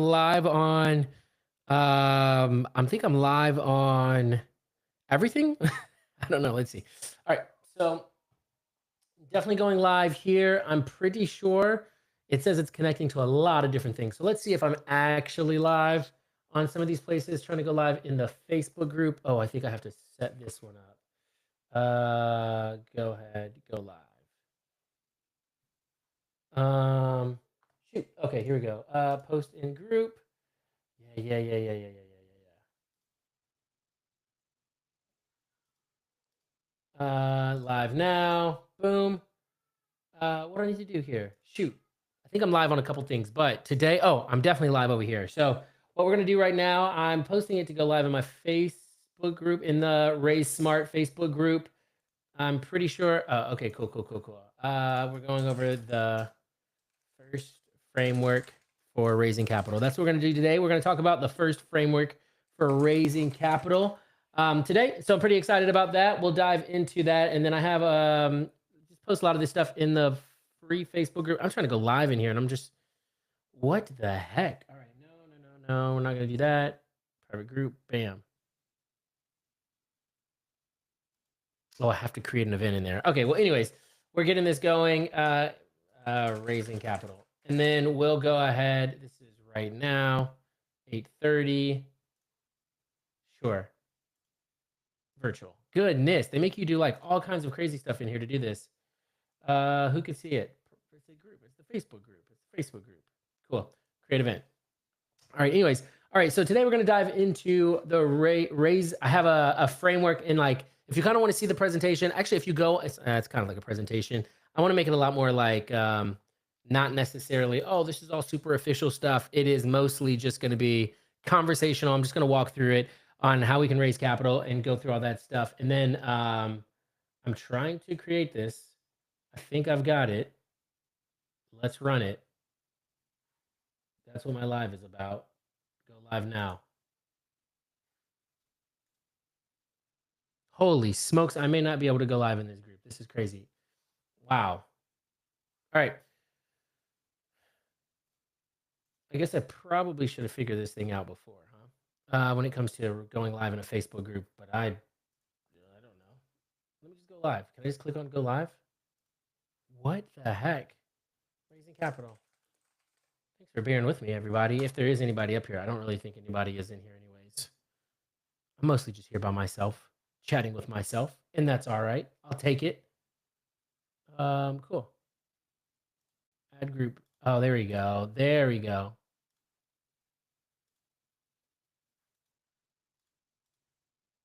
live on I think I'm live on everything. I don't know. Let's see. All right. So definitely going live here. I'm pretty sure it says it's connecting to a lot of different things. So let's see if I'm actually live on some of these places. Trying to go live in the Facebook group. Oh, I think I have to set this one up. Go ahead, go live. Shoot. Okay, here we go. Post in group. Yeah. Live now. Boom. What do I need to do here? Shoot. I think I'm live on a couple things, but today, oh, I'm definitely live over here. So what we're gonna do right now, I'm posting it to go live in my Facebook group, in the Raise Smart Facebook group. I'm pretty sure. Okay, cool. We're going over the first framework for raising capital. That's what we're going to do today. We're going to talk about the first framework for raising capital today. So I'm pretty excited about that. We'll dive into that. And then I have just post a lot of this stuff in the free Facebook group. I'm trying to go live in here and I'm just, what the heck? All right. No. We're not going to do that. Private group. Bam. Oh, I have to create an event in there. Okay. Well, anyways, we're getting this going. Raising capital. And then we'll go ahead. This is right now, 8:30. Sure. Virtual. Goodness. They make you do like all kinds of crazy stuff in here to do this. Who can see it? It's a group. It's the Facebook group. It's the Facebook group. Cool. Create event. All right. Anyways. All right. So today we're going to dive into the raise. I have a framework in, like, if you kind of want to see the presentation, actually, if you go, it's kind of like a presentation. I want to make it a lot more like, not necessarily, oh, this is all super official stuff. It is mostly just going to be conversational. I'm just going to walk through it on how we can raise capital and go through all that stuff. And then I'm trying to create this. I think I've got it. Let's run it. That's what my live is about. Go live now. Holy smokes. I may not be able to go live in this group. This is crazy. Wow. All right. I guess I probably should have figured this thing out before, huh? When it comes to going live in a Facebook group, but I don't know. Let me just go live. Can I just click on go live? What the heck? Raising capital. Thanks for bearing with me, everybody. If there is anybody up here, I don't really think anybody is in here anyways. I'm mostly just here by myself, chatting with myself, and that's all right. I'll take it. Cool. Add group. Oh, there we go. There we go.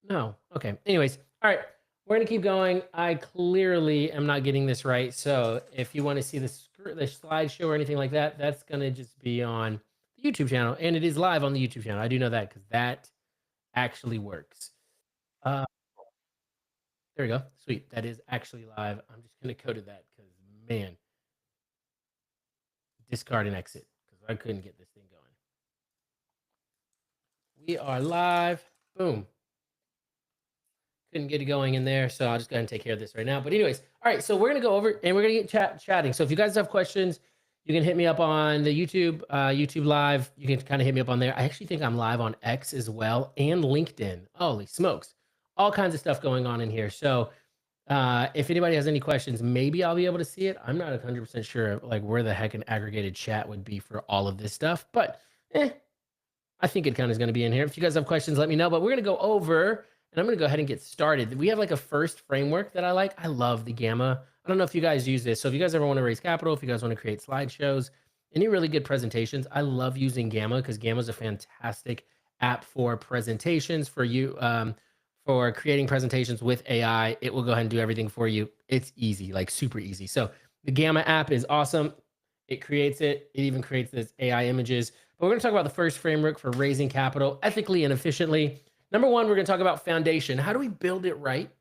No. Okay. Anyways, all right. We're going to keep going. I clearly am not getting this right. So if you want to see the slideshow or anything like that, that's going to just be on the YouTube channel. And it is live on the YouTube channel. I do know that because that actually works. There we go. Sweet. That is actually live. I'm just going to go to that because, man, discard and exit because I couldn't get this thing going. We are live. Boom. Couldn't get it going in there, so I'll just go ahead and take care of this right now. But anyways, all right, so we're gonna go over and we're gonna get chatting. So if you guys have questions, you can hit me up on the YouTube live. You can kind of hit me up on there. I actually think I'm live on X as well and LinkedIn. Holy smokes, all kinds of stuff going on in here. So if anybody has any questions, maybe I'll be able to see it. I'm not 100% sure like where the heck an aggregated chat would be for all of this stuff, but I think it kind of is going to be in here. If you guys have questions, let me know. But we're going to go over, and I'm going to go ahead and get started. We have like a first framework that I like. I love the Gamma. I don't know if you guys use this. So if you guys ever want to raise capital, if you guys want to create slideshows, any really good presentations, I love using Gamma because Gamma is a fantastic app for presentations for you, for creating presentations with AI. It will go ahead and do everything for you. It's easy, like super easy. So the Gamma app is awesome. It creates it. It even creates this AI images. But we're going to talk about the first framework for raising capital ethically and efficiently. Number one, we're going to talk about foundation. How do we build it right?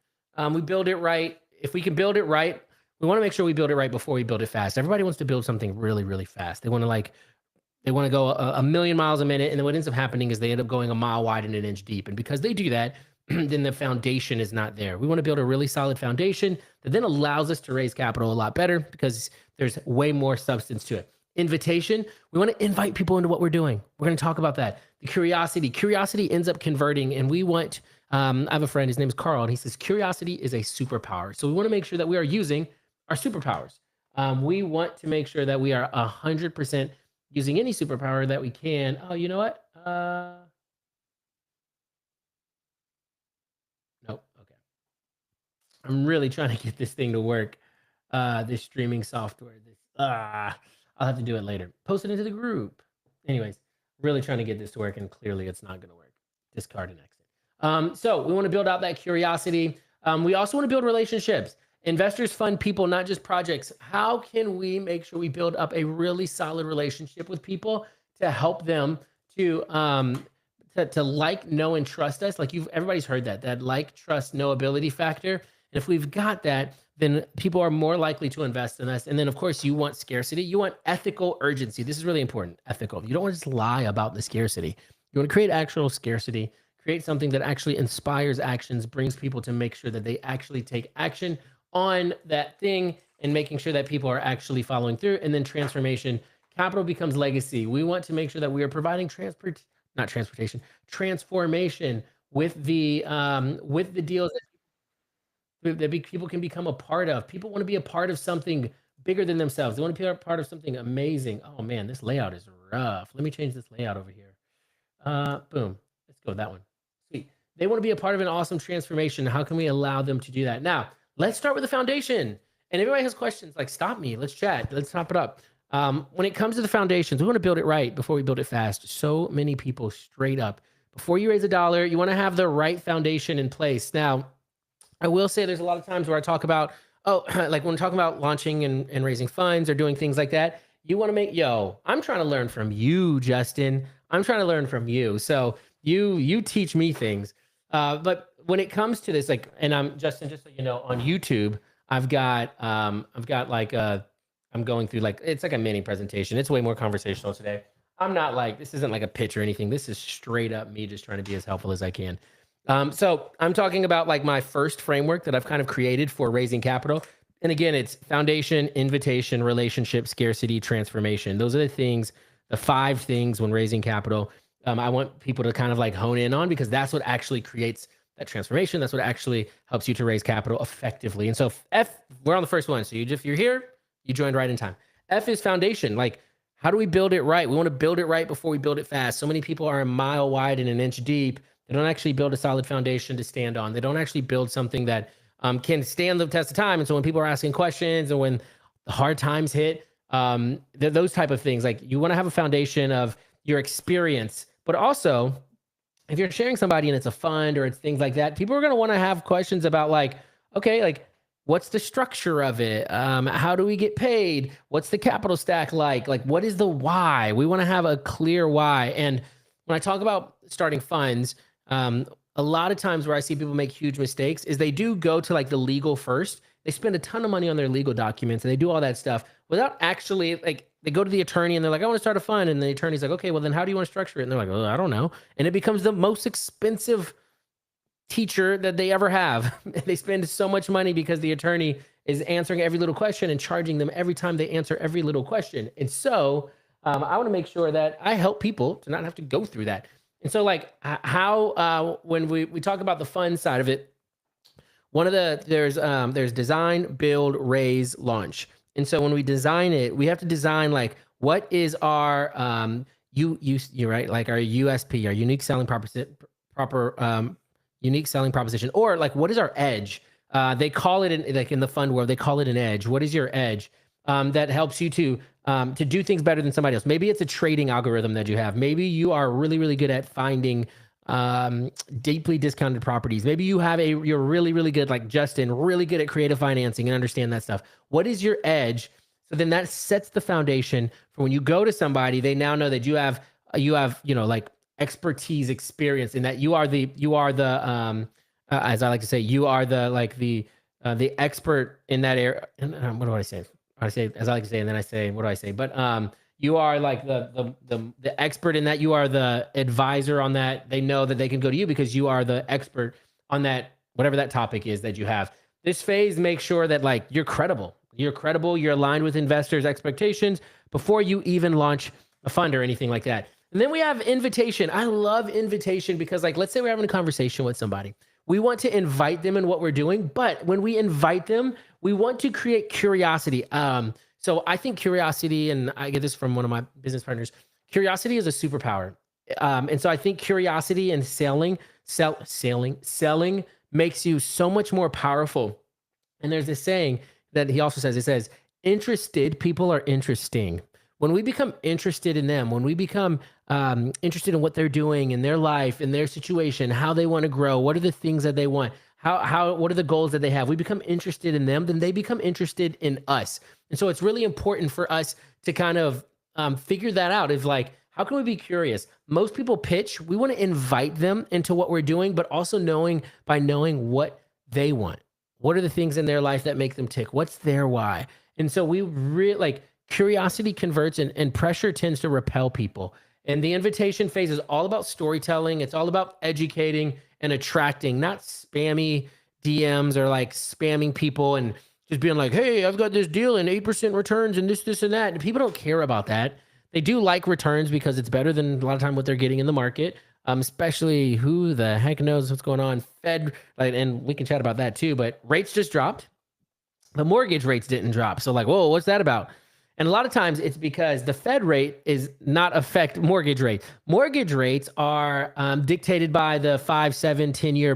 We build it right. If we can build it right, we want to make sure we build it right before we build it fast. Everybody wants to build something really, really fast. They want to go a million miles a minute. And then what ends up happening is they end up going a mile wide and an inch deep. And because they do that, then the foundation is not there. We want to build a really solid foundation that then allows us to raise capital a lot better because there's way more substance to it. Invitation, we want to invite people into what we're doing. We're going to talk about that. The curiosity ends up converting, and we want, I have a friend, his name is Carl, and he says curiosity is a superpower. So we want to make sure that we are using our superpowers. We want to make sure that we are 100% using any superpower that we can. Oh, you know what? Nope. Okay. I'm really trying to get this thing to work. This streaming software. I'll have to do it later. Post it into the group. Anyways, really trying to get this to work, and clearly it's not going to work. Discard and exit. So we want to build out that curiosity. We also want to build relationships. Investors fund people, not just projects. How can we make sure we build up a really solid relationship with people to help them to like, know, and trust us? Like everybody's heard that like, trust, know, ability factor. And if we've got that, then people are more likely to invest in us. And then, of course, you want scarcity. You want ethical urgency. This is really important. Ethical. You don't want to just lie about the scarcity. You want to create actual scarcity, create something that actually inspires actions, brings people to make sure that they actually take action on that thing, and making sure that people are actually following through. And then transformation. Capital becomes legacy. We want to make sure that we are providing transformation with the deals that people can become a part of. People want to be a part of something bigger than themselves. They want to be a part of something amazing. Oh man, this layout is rough. Let me change this layout over here. Boom. Let's go with that one. Sweet. They want to be a part of an awesome transformation. How can we allow them to do that? Now, let's start with the foundation. And everybody has questions, like stop me. Let's chat. Let's top it up. When it comes to the foundations, we want to build it right before we build it fast. So many people straight up, before you raise a dollar, you want to have the right foundation in place. Now, I will say there's a lot of times where I talk about, like when we're talking about launching and raising funds or doing things like that, you want to make, I'm trying to learn from you, Justin. I'm trying to learn from you. So you teach me things. But when it comes to this, like, and I'm Justin, just so you know, on YouTube, I'm going through it's like a mini presentation. It's way more conversational today. I'm not like, this isn't like a pitch or anything. This is straight up me just trying to be as helpful as I can. So I'm talking about like my first framework that I've kind of created for raising capital. And again, it's foundation, invitation, relationship, scarcity, transformation. Those are the things, the 5 things when raising capital. I want people to kind of like hone in on, because that's what actually creates that transformation. That's what actually helps you to raise capital effectively. And so we're on the first one. So if you're here, you joined right in time. F is foundation. Like, how do we build it right? We want to build it right before we build it fast. So many people are a mile wide and an inch deep. They don't actually build a solid foundation to stand on. They don't actually build something that can stand the test of time. And so when people are asking questions and when the hard times hit, those type of things, like you want to have a foundation of your experience, but also if you're sharing somebody and it's a fund or it's things like that, people are going to want to have questions about like, okay, like what's the structure of it? How do we get paid? What's the capital stack like? Like, what is the why? We want to have a clear why. And when I talk about starting funds, a lot of times where I see people make huge mistakes is they do go to like the legal first. They spend a ton of money on their legal documents and they do all that stuff without actually, like, they go to the attorney and they're like, I want to start a fund. And the attorney's like, okay, well then how do you want to structure it? And they're like, oh, I don't know. And it becomes the most expensive teacher that they ever have. They spend so much money because the attorney is answering every little question and charging them every time they answer every little question. And so I want to make sure that I help people to not have to go through that. And so like how, when we talk about the fun side of it, there's design, build, raise, launch. And so when we design it, we have to design like, what is our, you're right, like our USP, our unique selling unique selling proposition, or like, what is our edge? They call it like in the fund world, they call it an edge. What is your edge that helps you to do things better than somebody else? Maybe it's a trading algorithm that you have. Maybe you are really, really good at finding deeply discounted properties. Maybe you're really, really good, like Justin, really good at creative financing and understand that stuff. What is your edge? So then that sets the foundation for when you go to somebody, they now know that you have, like expertise, experience, in that you are the as I like to say, you are the expert in that area. And what do I say? I say, as I like to say, and then I say, what do I say? But you are like the expert in that. You are the advisor on that. They know that they can go to you because you are the expert on that, whatever that topic is that you have. This phase makes sure that like you're credible. You're credible. You're aligned with investors' expectations before you even launch a fund or anything like that. And then we have invitation. I love invitation because, like, let's say we're having a conversation with somebody. We want to invite them in what we're doing, but when we invite them, we want to create curiosity. So I think curiosity, and I get this from one of my business partners, curiosity is a superpower. And so I think curiosity and selling makes you so much more powerful. And there's this saying that he also says, it says, interested people are interesting. When we become interested in them, when we become interested in what they're doing in their life, in their situation, how they want to grow, what are the things that they want, what are the goals that they have, we become interested in them, then they become interested in us. And so it's really important for us to kind of figure that out. Is like, how can we be curious? Most people pitch, we want to invite them into what we're doing, but also knowing what they want. What are the things in their life that make them tick? What's their why? And so we really like curiosity converts, and pressure tends to repel people. And the invitation phase is all about storytelling. It's all about educating and attracting, not spammy DMs or like spamming people and just being like, hey, I've got this deal and 8% returns and this, and that. And people don't care about that. They do like returns because it's better than a lot of time what they're getting in the market. Especially who the heck knows what's going on. Fed, like, and we can chat about that too, but rates just dropped. The mortgage rates didn't drop. So like, whoa, what's that about? And a lot of times it's because the Fed rate is not affect mortgage rate. Mortgage rates are dictated by the 5, 7, 10-year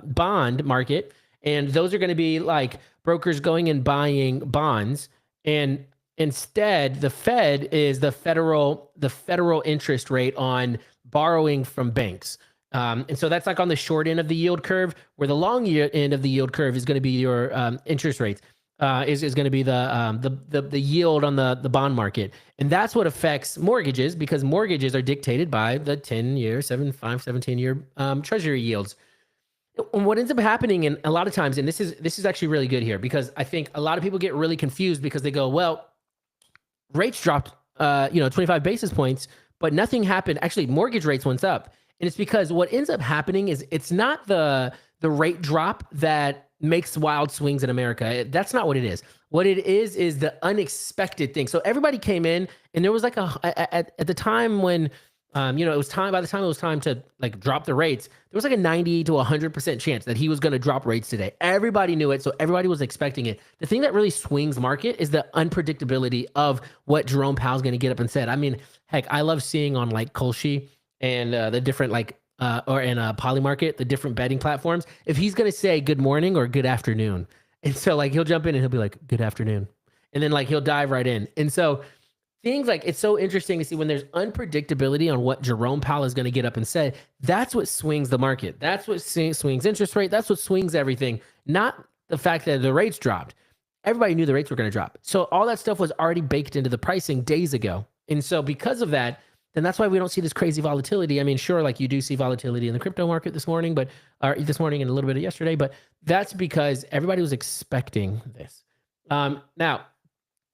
bond market. And those are going to be like brokers going and buying bonds. And instead, the Fed is the federal interest rate on borrowing from banks. And so that's like on the short end of the yield curve, where the long end of the yield curve is going to be your interest rates, is going to be the yield on the bond market. And that's what affects mortgages, because mortgages are dictated by the 10-year, 17-year treasury yields. And what ends up happening, and a lot of times, and this is actually really good here, because I think a lot of people get really confused because they go, well, rates dropped 25 basis points, but nothing happened. Actually, mortgage rates went up. And it's because what ends up happening is it's not the rate drop that makes wild swings in America. That's not what it is. What it is the unexpected thing. So everybody came in, and there was like at the time when it was time, by the time it was time to like drop the rates, there was like a 90 to 100% chance that he was going to drop rates today. Everybody knew it. So everybody was expecting it. The thing that really swings market is the unpredictability of what Jerome Powell's going to get up and said. I mean, heck, I love seeing on like Kolshi and the different like, or in Polymarket, the different betting platforms, if he's going to say good morning or good afternoon. And so like, he'll jump in and he'll be like, good afternoon. And then like, he'll dive right in. And so things like, it's so interesting to see when there's unpredictability on what Jerome Powell is going to get up and say. That's what swings the market. That's what swings interest rate. That's what swings everything. Not the fact that the rates dropped. Everybody knew the rates were going to drop. So all that stuff was already baked into the pricing days ago. And so because of that, then that's why we don't see this crazy volatility. I mean, sure, like you do see volatility in the crypto market this morning, or this morning and a little bit of yesterday, but that's because everybody was expecting this. Now,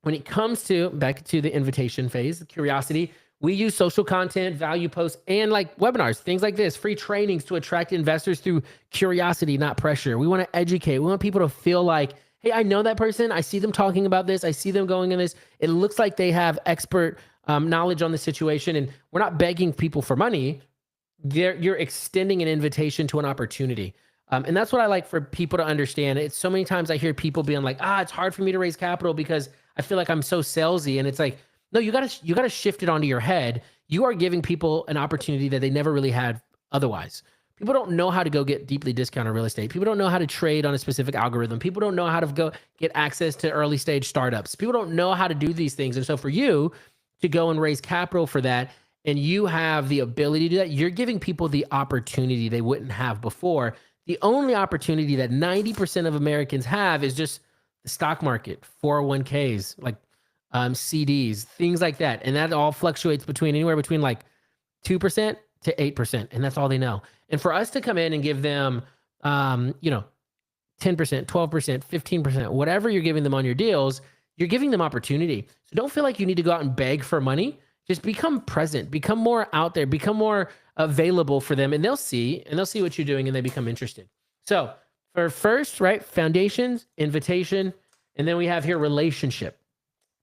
when it comes to back to the invitation phase, the curiosity, we use social content, value posts, and like webinars, things like this, free trainings to attract investors through curiosity, not pressure. We want to educate. We want people to feel like, hey, I know that person. I see them talking about this. I see them going in this. It looks like they have expert knowledge on the situation. And we're not begging people for money. You're extending an invitation to an opportunity. And that's what I like for people to understand. It's so many times I hear people being like, it's hard for me to raise capital because I feel like I'm so salesy. And it's like, no, you gotta shift it onto your head. You are giving people an opportunity that they never really had otherwise. People don't know how to go get deeply discounted real estate. People don't know how to trade on a specific algorithm. People don't know how to go get access to early stage startups. People don't know how to do these things. And so for you to go and raise capital for that, and you have the ability to do that, you're giving people the opportunity they wouldn't have before. The only opportunity that 90% of Americans have is just the stock market, 401ks, like CDs, things like that. And that all fluctuates anywhere between like 2% to 8%. And that's all they know. And for us to come in and give them, 10%, 12%, 15%, whatever you're giving them on your deals, you're giving them opportunity. So don't feel like you need to go out and beg for money. Just become present, become more out there, become more available for them, and they'll see what you're doing, and they become interested. So for first, right, foundations, invitation, And then we have here relationship.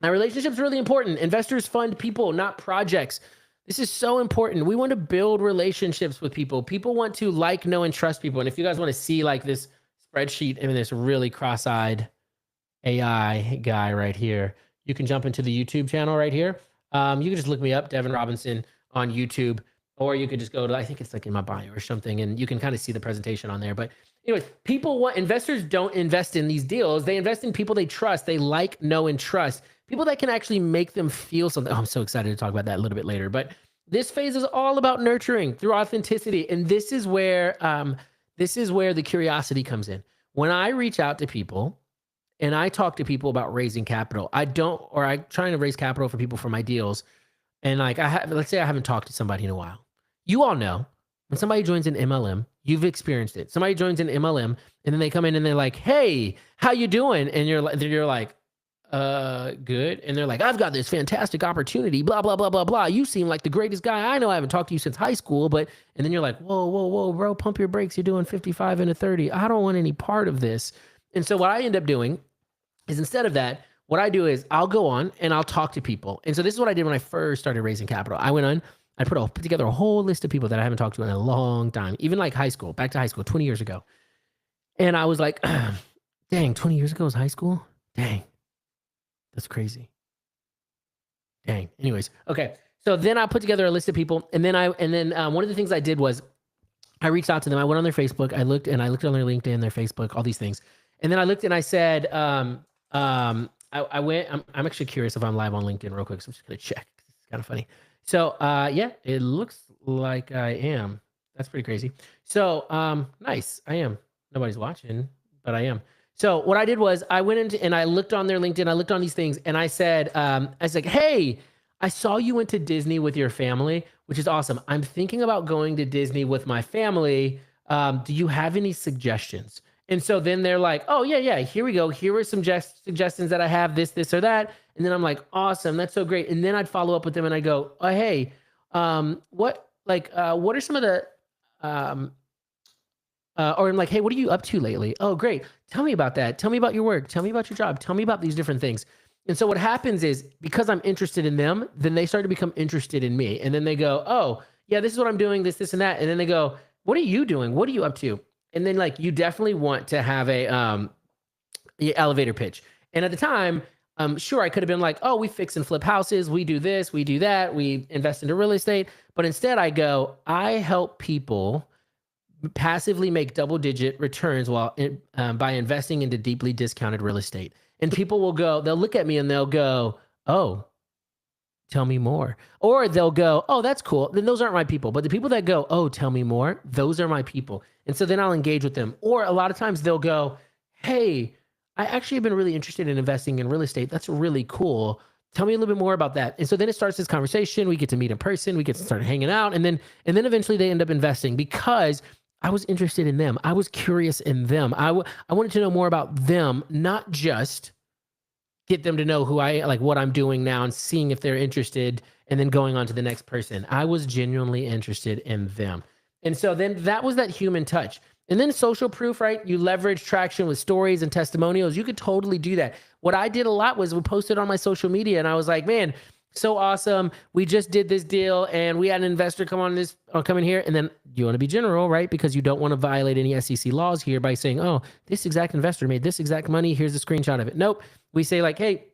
Now, relationships are really important. Investors fund people, not projects. This is so important. We want to build relationships with people. People want to like, know, and trust people. And if you guys want to see like this spreadsheet and this really cross-eyed AI guy right here, you can jump into the YouTube channel right here. You can just look me up, Devin Robinson, on YouTube, or you could just go to, I think it's like in my bio or something, and you can kind of see the presentation on there. But anyways, investors don't invest in these deals. They invest in people they trust, they like, know, and trust. People that can actually make them feel something. Oh, I'm so excited to talk about that a little bit later. But this phase is all about nurturing through authenticity. And this is where the curiosity comes in. When I reach out to people and I talk to people about raising capital, I'm trying to raise capital for people for my deals. And like let's say I haven't talked to somebody in a while. You all know when somebody joins an MLM, you've experienced it. Somebody joins an MLM and then they come in and they're like, "Hey, how you doing?" And you're like, good. And they're like, "I've got this fantastic opportunity, blah, blah, blah, blah, blah. You seem like the greatest guy I know. I haven't talked to you since high school, but," and then you're like, whoa, bro, pump your brakes. You're doing 55 and a 30. I don't want any part of this. And so what I end up doing is, instead of that, what I do is I'll go on and I'll talk to people. And so this is what I did when I first started raising capital. I went on, I put together a whole list of people that I haven't talked to in a long time, even like back to high school, 20 years ago. And I was like, dang, 20 years ago was high school? Dang. That's crazy. Dang. Anyways, okay. So then I put together a list of people, and then one of the things I did was I reached out to them. I went on their Facebook. I looked on their LinkedIn, their Facebook, all these things, and then I looked and I said, I went. I'm actually curious if I'm live on LinkedIn real quick, so I'm just gonna check. It's kind of funny. So yeah, it looks like I am. That's pretty crazy. So nice. I am. Nobody's watching, but I am. So what I did was I went into and I looked on their LinkedIn. I looked on these things and I said, I was like, "Hey, I saw you went to Disney with your family, which is awesome. I'm thinking about going to Disney with my family. Do you have any suggestions?" And so then they're like, "Oh yeah, here we go. Here are some suggestions that I have, this or that." And then I'm like, "Awesome, that's so great." And then I'd follow up with them and I go, "Oh, hey, what are some of the or I'm like, "Hey, what are you up to lately?" "Oh, great. Tell me about that. Tell me about your work. Tell me about your job. Tell me about these different things." And so what happens is, because I'm interested in them, then they start to become interested in me. And then they go, "Oh, yeah, this is what I'm doing, this, and that." And then they go, "What are you doing? What are you up to?" And then like, you definitely want to have a elevator pitch. And at the time, sure, I could have been like, "Oh, we fix and flip houses. We do this, we do that. We invest into real estate." But instead I go, "I help people passively make double-digit returns by investing into deeply discounted real estate." And people they'll look at me and they'll go, "Oh, tell me more." Or they'll go, "Oh, that's cool." Then those aren't my people. But the people that go, "Oh, tell me more," those are my people. And so then I'll engage with them. Or a lot of times they'll go, "Hey, I actually have been really interested in investing in real estate. That's really cool. Tell me a little bit more about that." And so then it starts this conversation. We get to meet in person. We get to start hanging out. And then eventually they end up investing, because I was interested in them. I was curious in them. I wanted to know more about them, not just get them to know what I'm doing now and seeing if they're interested and then going on to the next person. I was genuinely interested in them. And so then that was that human touch. And then social proof, right? You leverage traction with stories and testimonials. You could totally do that. What I did a lot was we posted on my social media and I was like, "Man, so awesome. We just did this deal and we had an investor come in here." And then you want to be general, right? Because you don't want to violate any SEC laws here by saying, "Oh, this exact investor made this exact money. Here's a screenshot of it." Nope. We say like, "Hey,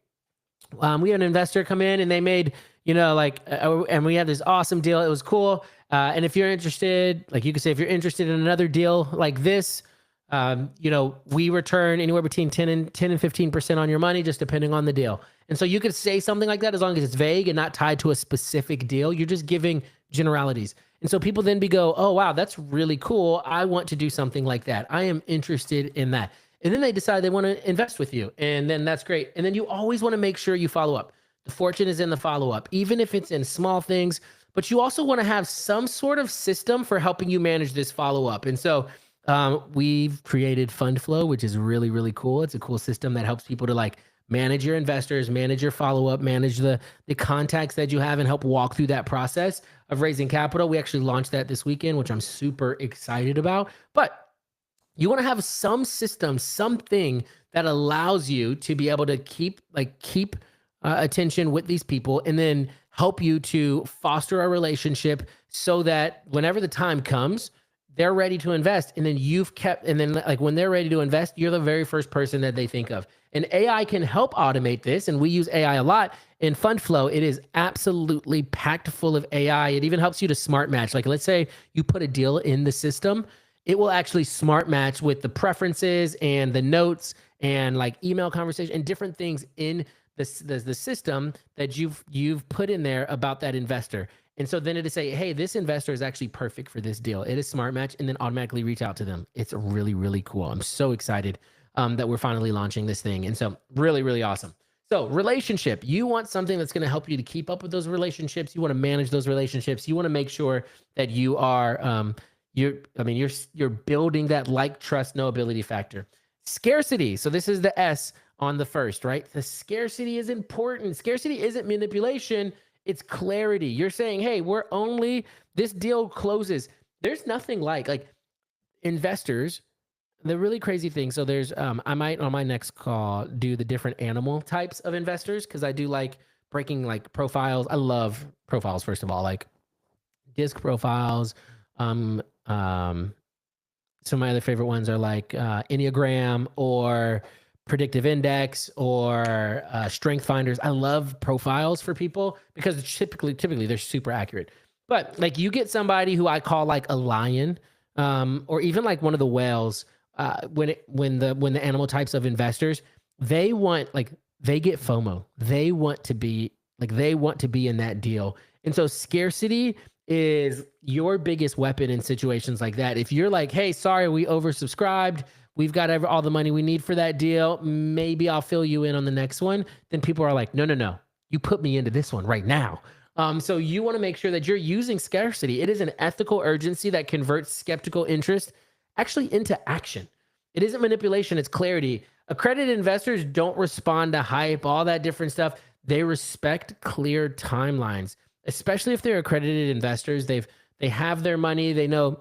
we had an investor come in and they made, and we had this awesome deal. It was cool. And if you're interested," like you could say, "if you're interested in another deal like this, we return anywhere between 10 and 15% on your money, just depending on the deal." And so you could say something like that as long as it's vague and not tied to a specific deal. You're just giving generalities. And so people then go, "Oh, wow, that's really cool. I want to do something like that. I am interested in that." And then they decide they want to invest with you. And then that's great. And then you always want to make sure you follow up. The fortune is in the follow-up, even if it's in small things. But you also want to have some sort of system for helping you manage this follow-up. And so we've created Fund Flow, which is really, really cool. It's a cool system that helps people to manage your investors, manage your follow-up, manage the contacts that you have, and help walk through that process of raising capital. We actually launched that this weekend, which I'm super excited about. But You want to have some system, something that allows you to be able to keep attention with these people, and then help you to foster a relationship so that whenever the time comes, they're ready to invest. And then like when they're ready to invest, you're the very first person that they think of. And AI can help automate this. And we use AI a lot in Fund Flow. It is absolutely packed full of AI. It even helps you to smart match. Like, let's say you put a deal in the system, it will actually smart match with the preferences and the notes and like email conversation and different things in the system that you've put in there about that investor. And so then it'll say, hey, this investor is actually perfect for this deal. It is smart match, and then automatically reach out to them. It's really, really cool. I'm so excited that we're finally launching this thing. And so really, really awesome. So relationship, you want something that's going to help you to keep up with those relationships. You want to manage those relationships. You want to make sure that you are, you're building that like, trust, know, ability factor. Scarcity. So this is the S on the first, right? The scarcity is important. Scarcity isn't manipulation. It's clarity. You're saying, hey, this deal closes. There's nothing like investors. The really crazy thing. So there's, I might on my next call do the different animal types of investors, because I do like breaking like profiles. I love profiles, first of all, like disc profiles. Some of my other favorite ones are like Enneagram or predictive index or strength finders. I love profiles for people because typically they're super accurate. But like you get somebody who I call like a lion, or even like one of the whales. When the animal types of investors, they get FOMO. They want to be in that deal. And so scarcity is your biggest weapon in situations like that. If you're like, hey, sorry, we oversubscribed, we've got all the money we need for that deal, maybe I'll fill you in on the next one, then people are like, no, you put me into this one right now. So you want to make sure that you're using scarcity. It is an ethical urgency that converts skeptical interest actually into action. It isn't manipulation, it's clarity. Accredited investors don't respond to hype, all that different stuff. They respect clear timelines, especially if they're accredited investors. They have their money. They know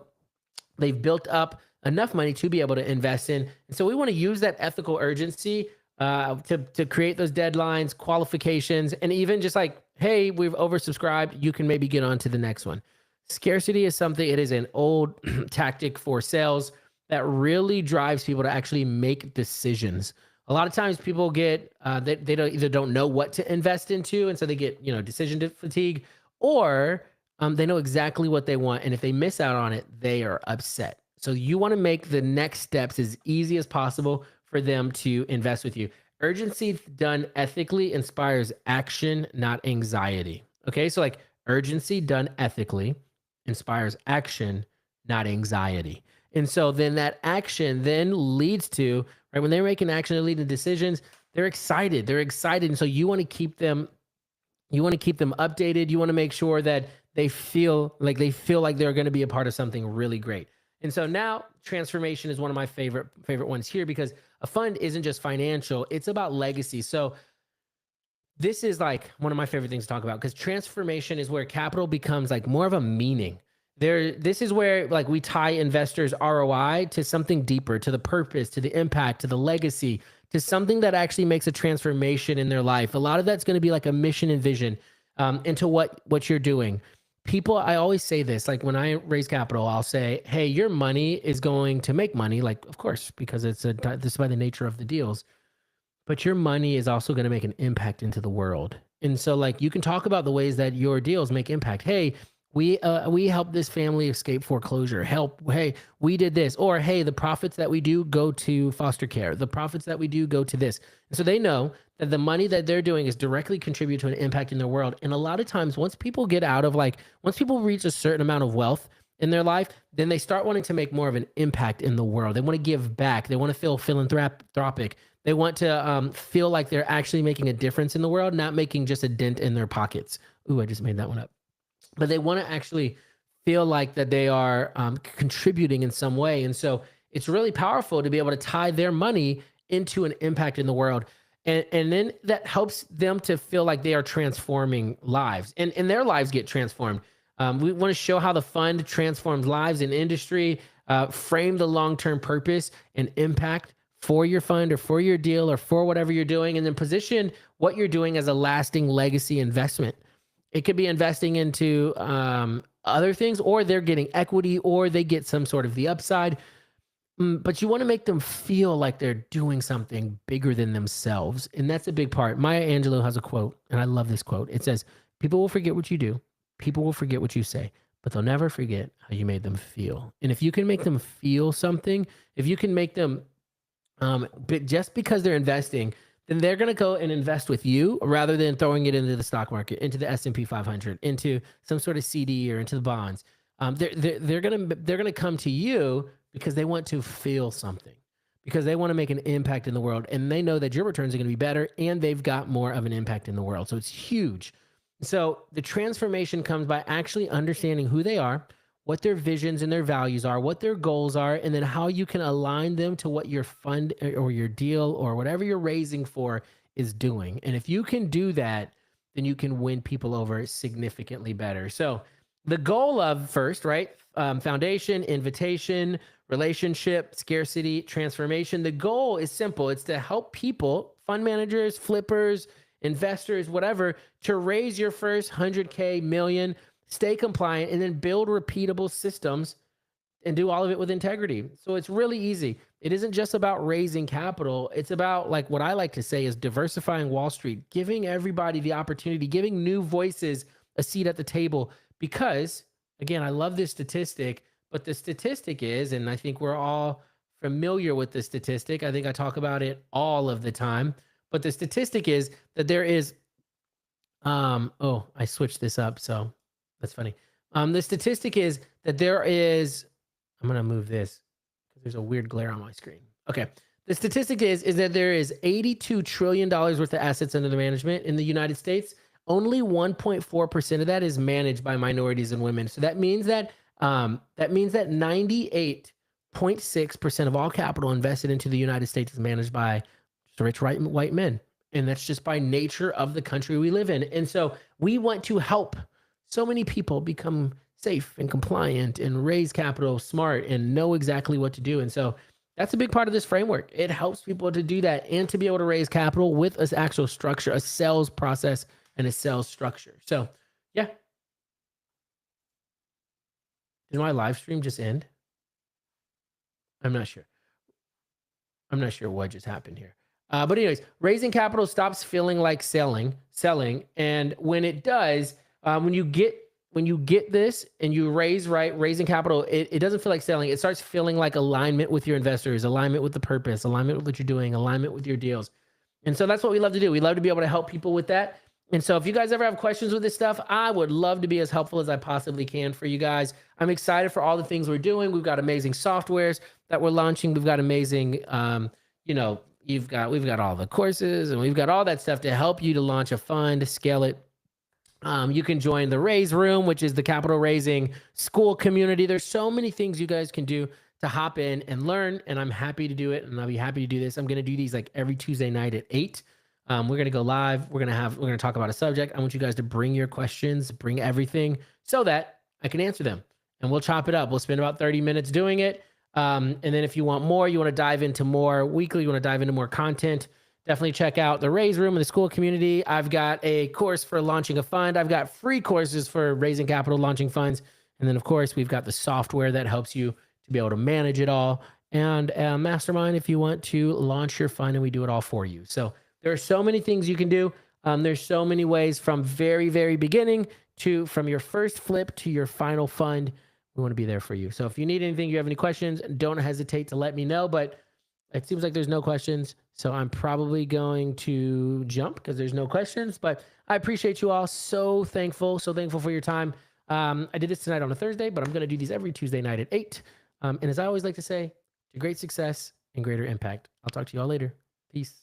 they've built up enough money to be able to invest in. And so we want to use that ethical urgency to create those deadlines, qualifications, and even just like, hey, we've oversubscribed, you can maybe get on to the next one. Scarcity is something, it is an old tactic for sales that really drives people to actually make decisions. A lot of times people get, they don't know what to invest into. And so they get, decision fatigue, or they know exactly what they want. And if they miss out on it, they are upset. So you want to make the next steps as easy as possible for them to invest with you. Urgency done ethically inspires action, not anxiety. Okay. So like urgency done ethically inspires action, not anxiety. And so then that action then leads to, right, when they're making action and leading decisions, they're excited. And so you want to keep them updated. You want to make sure that they feel like they're going to be a part of something really great. And so now transformation is one of my favorite ones here, because a fund isn't just financial, it's about legacy. So this is like one of my favorite things to talk about, because transformation is where capital becomes like more of a meaning. This is where like we tie investors' ROI to something deeper, to the purpose, to the impact, to the legacy, to something that actually makes a transformation in their life. A lot of that's going to be like a mission and vision into what you're doing. People, I always say this, like when I raise capital, I'll say, hey, your money is going to make money, like, of course, because this is by the nature of the deals, but your money is also going to make an impact into the world. And so like you can talk about the ways that your deals make impact. Hey, we helped this family escape foreclosure. Hey, we did this. Or hey, the profits that we do go to foster care. The profits that we do go to this. And so they know that the money that they're doing is directly contribute to an impact in their world. And a lot of times, once people reach a certain amount of wealth in their life, then they start wanting to make more of an impact in the world. They want to give back. They want to feel philanthropic. They want to feel like they're actually making a difference in the world, not making just a dent in their pockets. Ooh, I just made that one up. But they want to actually feel like that they are contributing in some way. And so it's really powerful to be able to tie their money into an impact in the world. And then that helps them to feel like they are transforming lives, and their lives get transformed. We want to show how the fund transforms lives in industry. frame the long-term purpose and impact for your fund or for your deal or for whatever you're doing, and then position what you're doing as a lasting legacy investment. It could be investing into other things, or they're getting equity, or they get some sort of the upside. But you want to make them feel like they're doing something bigger than themselves. And that's a big part. Maya Angelou has a quote, and I love this quote. It says, "People will forget what you do, people will forget what you say, but they'll never forget how you made them feel." And if you can make them feel something, if you can make them, but just because they're investing, then they're going to go and invest with you rather than throwing it into the stock market, into the S&P 500, into some sort of CD or into the bonds. They're gonna come to you because they want to feel something, because they want to make an impact in the world, and they know that your returns are going to be better, and they've got more of an impact in the world. So it's huge. So the transformation comes by actually understanding who they are, what their visions and their values are, what their goals are, and then how you can align them to what your fund or your deal or whatever you're raising for is doing. And if you can do that, then you can win people over significantly better. So the goal of FIRST, right? Foundation, invitation, relationship, scarcity, transformation. The goal is simple. It's to help people, fund managers, flippers, investors, whatever, to raise your first 100K, million, stay compliant, and then build repeatable systems and do all of it with integrity. So it's really easy. It isn't just about raising capital. It's about, like, what I like to say is diversifying Wall Street, giving everybody the opportunity, giving new voices a seat at the table. Because, again, I love this statistic, but the statistic is, and I think we're all familiar with the statistic, I think I talk about it all of the time, but the statistic is that there is, oh, I switched this up, so that's funny. The statistic is that there is, I'm going to move this because there's a weird glare on my screen. Okay. The statistic is that there is $82 trillion worth of assets under the management in the United States. Only 1.4% of that is managed by minorities and women. So that means that 98.6% of all capital invested into the United States is managed by rich white men. And that's just by nature of the country we live in. And so we want to help so many people become safe and compliant and raise capital smart and know exactly what to do. And so that's a big part of this framework. It helps people to do that and to be able to raise capital with an actual structure, a sales process and a sales structure. So yeah. Did my live stream just end? I'm not sure. I'm not sure what just happened here. But anyways, raising capital stops feeling like selling. And when it does, when you get this and you raising capital, it doesn't feel like selling. It starts feeling like alignment with your investors, alignment with the purpose, alignment with what you're doing, alignment with your deals. And so that's what we love to do. We love to be able to help people with that. And so if you guys ever have questions with this stuff, I would love to be as helpful as I possibly can for you guys. I'm excited for all the things we're doing. We've got amazing softwares that we're launching. We've got amazing, we've got all the courses and we've got all that stuff to help you to launch a fund, scale it. You can join the Raise Room, which is the capital raising school community. There's so many things you guys can do to hop in and learn, and I'm happy to do it, and I'll be happy to do this. I'm going to do these like every Tuesday night at 8. We're going to go live. We're going to talk about a subject. I want you guys to bring your questions, bring everything so that I can answer them, and we'll chop it up. We'll spend about 30 minutes doing it. And then if you want more, you want to dive into more weekly, you want to dive into more content, definitely check out the Raise Room in the school community. I've got a course for launching a fund. I've got free courses for raising capital, launching funds. And then, of course, we've got the software that helps you to be able to manage it all. And a mastermind if you want to launch your fund, and we do it all for you. So there are so many things you can do. There's so many ways from very, very beginning to from your first flip to your final fund. We want to be there for you. So if you need anything, you have any questions, don't hesitate to let me know. But it seems like there's no questions. So I'm probably going to jump because there's no questions. But I appreciate you all. So thankful for your time. I did this tonight on a Thursday, but I'm going to do these every Tuesday night at 8. And as I always like to say, to great success and greater impact. I'll talk to you all later. Peace.